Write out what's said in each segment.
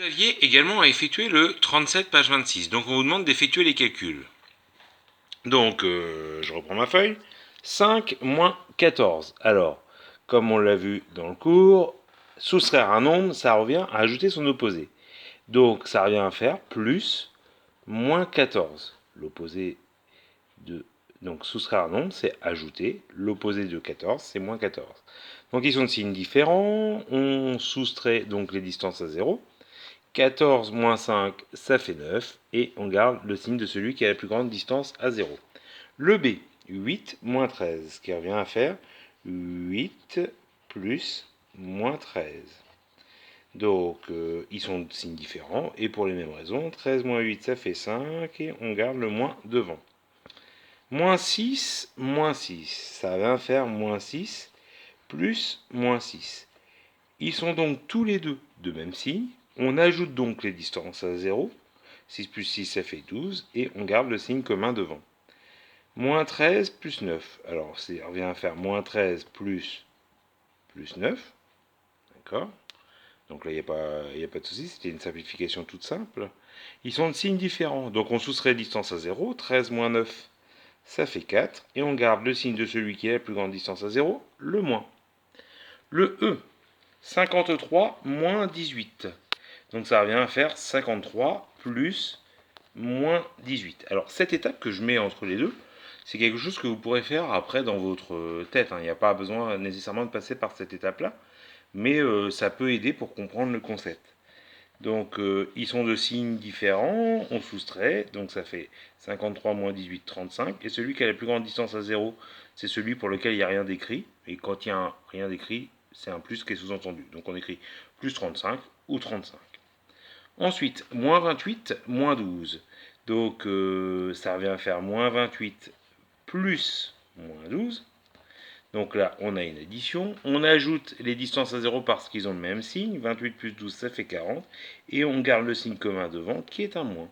Vous aviez également à effectuer le 37 page 26, donc on vous demande d'effectuer les calculs. Donc, je reprends ma feuille. 5 moins 14. Alors, comme on l'a vu dans le cours, soustraire un nombre, ça revient à ajouter son opposé. Donc, ça revient à faire plus moins 14. L'opposé de... Donc, soustraire un nombre, c'est ajouter. L'opposé de 14, c'est moins 14. Donc, ils sont de signes différents. On soustrait donc les distances à 0. 14 moins 5, ça fait 9. Et on garde le signe de celui qui a la plus grande distance à 0. Le B, 8 moins 13, ce qui revient à faire 8 plus moins 13. Donc, ils sont de signes différents, et pour les mêmes raisons, 13 moins 8, ça fait 5, et on garde le moins devant. Moins 6, ça vient faire moins 6 plus moins 6. Ils sont donc tous les deux de même signe. On ajoute donc les distances à 0. 6 plus 6, ça fait 12, et on garde le signe commun devant. Moins 13 plus 9. Alors, ça revient à faire moins 13 plus 9. D'accord. Donc là, il n'y a pas de souci, c'était une simplification toute simple. Ils sont de signes différents. Donc on soustrait distance à 0. 13 moins 9, ça fait 4. Et on garde le signe de celui qui a la plus grande distance à 0, le moins. Le E, 53 moins 18. Donc ça revient à faire 53 plus moins 18. Alors cette étape que je mets entre les deux, c'est quelque chose que vous pourrez faire après dans votre tête. Il n'y a pas besoin nécessairement de passer par cette étape-là, mais ça peut aider pour comprendre le concept. Donc ils sont de signes différents, on soustrait, donc ça fait 53 moins 18, 35, et celui qui a la plus grande distance à 0, c'est celui pour lequel il n'y a rien d'écrit, et quand il n'y a rien d'écrit, c'est un plus qui est sous-entendu. Donc on écrit plus 35 ou 35. Ensuite, moins 28, moins 12. Donc ça revient à faire moins 28 plus moins 12. Donc là, on a une addition. On ajoute les distances à 0 parce qu'ils ont le même signe. 28 plus 12, ça fait 40. Et on garde le signe commun devant, qui est un moins.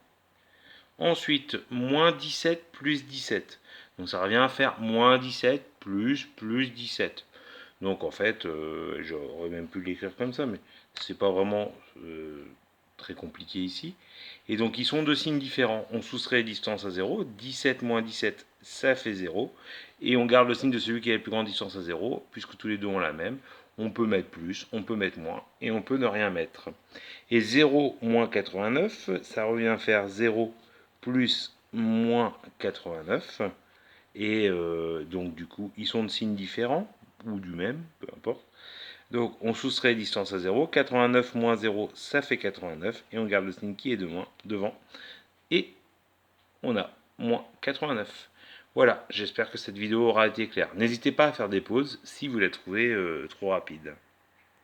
Ensuite, moins 17 plus 17. Donc ça revient à faire moins 17 plus 17. Donc en fait, j'aurais même pu l'écrire comme ça, mais c'est pas vraiment très compliqué ici. Et donc ils sont de signes différents. On soustrait les distances à 0. 17 moins 17, ça fait 0. Et on garde le signe de celui qui a la plus grande distance à 0, puisque tous les deux ont la même. On peut mettre plus, on peut mettre moins, et on peut ne rien mettre. Et 0 moins 89, ça revient à faire 0 plus moins 89. Et donc du coup, ils sont de signes différents, ou du même, peu importe. Donc on soustrait les distances à 0. 89 moins 0, ça fait 89. Et on garde le signe qui est devant. Et on a moins 89. Voilà, j'espère que cette vidéo aura été claire. N'hésitez pas à faire des pauses si vous la trouvez trop rapide.